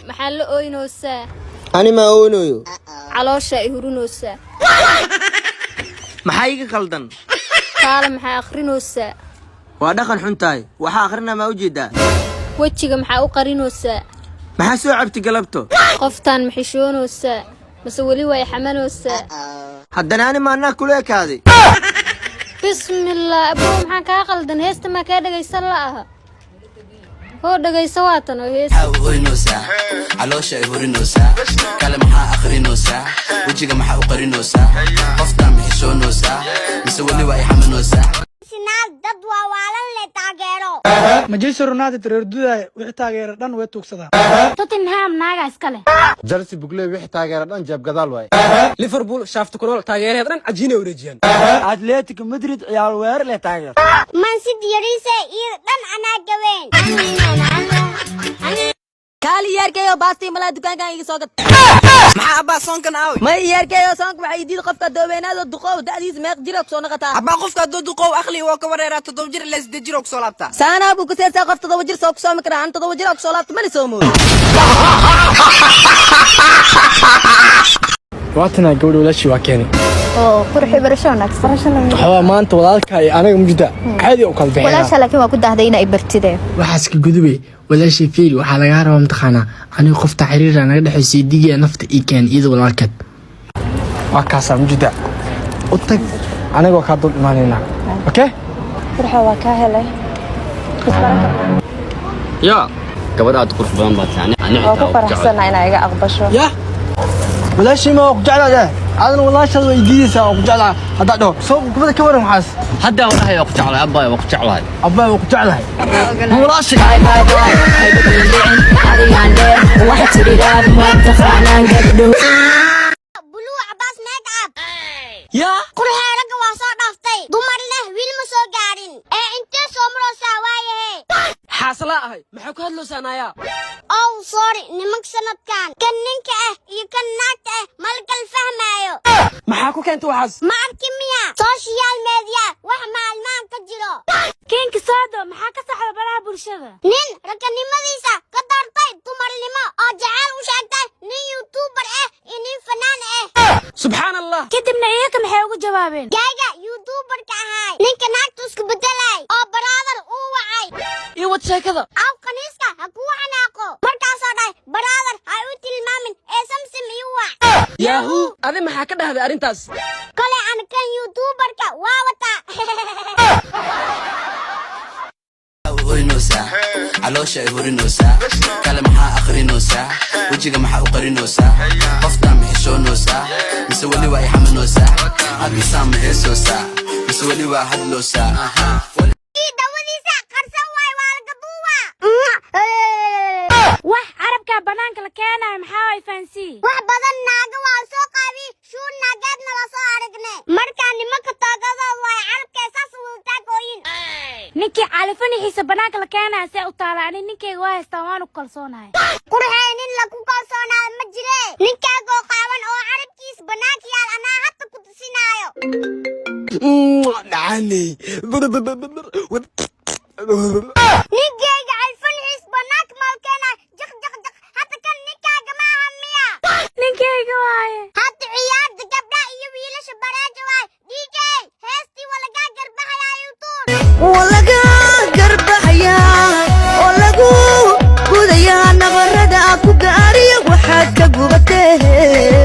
محل أوينوسا أنا ما أونيو علاشة يهرونوسا محايق خلدن قال محا أخرينوسا ودخل حنتاي وحا آخرنا ما وجدا وجهك محا أقرينوسا محا سو عبتي قلبته قفتان محشونوسا بس ولي واي حمانوسا حدنا أنا ما أنا كلك هذه بسم الله أبو محا كاقلدن هيست ما كادا يسلاها هو دغاي سواتن هيست أوينوسا علاشة يهرونوسا قال محا أخرينوسا وجهك محا أقرينوسا قفتان محشونوسا بس ولي واي حمانوسا dadwa waalan le taageero Manchester United reerduda wixii taageero dhan way tuugsadaan Tottenham naaga iska leh Chelsea bugle wixii taageero dhan jeeb gadaal way Liverpool shaafta kunool taageerada dhan ajiina wareejiyaan Atletico Madrid ciyaar weer le taageero Man City yariise iyo dhan anaa gaween كالي يركيو باستي ملا دكان كان يجي سوقت محا أبا صنكن أوي ما يركيو سانك waxay diid qofka doobeenada duqow da'diis meeq jira soo naqata أبا قفك دودقو أخلي وكوريرات تدوجر لس دجروك سولابتا saana bu ku seesa qof todoba jir soo soo makra aan todoba jir soo laabto ma soo moo waatana gabadh walaashii waa keenay oo qurxi barashoonag farashana waxa maanta walaalka ay anaga mujida caadi u kala bixinaa walaasha laakiin waa ku dahday inay bartideen waxaas ka gudubay walaashii fiil waxa laga rabaa imtixaana aniga qofta xiriirka naga dhaxaysay digiya nafta ii keen iyada walaalkeed waa kaasa mujida u tag aniga ka dul imaanayna okay qurxa waa ka helay يا gabadh aad qurux badan baad tahay aniga waa ku faraxsanahay inay iga aqbasho ya walaashii ma ku jeclaada adan walaashada way diidaysaa oo ku jeclaa hadda dhaw soo kubada ka waran waxaas hadda walahay waa ku jeclahay abbaay waa ku jeclahay abba waa ku jeclahay walaashii bulu abbas makeup ya qurxeeraga waa soo dhaftay dumar leh wiil ma soo gaarin ee intee soo maroosaa waayahe xaasala ahay maxaa ku hadloosaa naaya oh sorry nimanka sanadkan kan ninka ah iyo kan naagta ah malkal fahmaayo maxaa ku keentay waxaas ma arki miya social media wax maalmaan ka jiro keenka soodo maxaa ka saxda baraha bulshada nin raganimadiisa ka dartay dumarnimo oo jacayl u sheegtay nin youtuber ah iyo nin fanaan ah subxaan allah kadibna iyaga maxay ugu jawaabeen gaaga youtuberka ahay ninka naagtu isku bedelay oo brother uu wacay iyo wad sheekada aw kaniiska ha kuu xanaaqo markaasoo dhahay brother ha u tilmaamin ee samsim iyo wac yahu adi maxaa ka dhahday arrintaas kale aan kan youtuberka waa wataa أوينوسا علاشة يهرونوسا قال محا أخرينوسا وجهك محا أقرينوسا قفتان محشونوسا مسولي واي حمانوسا أبي سام هيسوسا مسولي واحد لوسا dawadiisa qarsan waay waa laga buuwa wax arabka banaanka la keenay maxaa ay fancy wax badan naaga waa soo qaabi shuun naageedna la soo aragne markaa nimanka toogada waay carabkee saas wadataa gooyin ninkii califanihiisa banaanka la keenay see u taalaani ninkayga waa haystaan waan u kalsoonahay qurxee nin lagu kalsoonaa ma jire ninkaagoo qaawan oo carabkiis banaanka yaal anaa hadda ku tusinaayo macaaney ninkayga calfanihiis banaanka maalkeena jiq hadda kan ninkaaga ma aha miya ninkayga waaye hadda ciyaarda gabdha iyo wiilasha bareeja waay dj heestii walagaa garbahayaa yutuun walaga garbahaya oo lagu gudaya nabarada ku gaariyo waxaad ka gubatay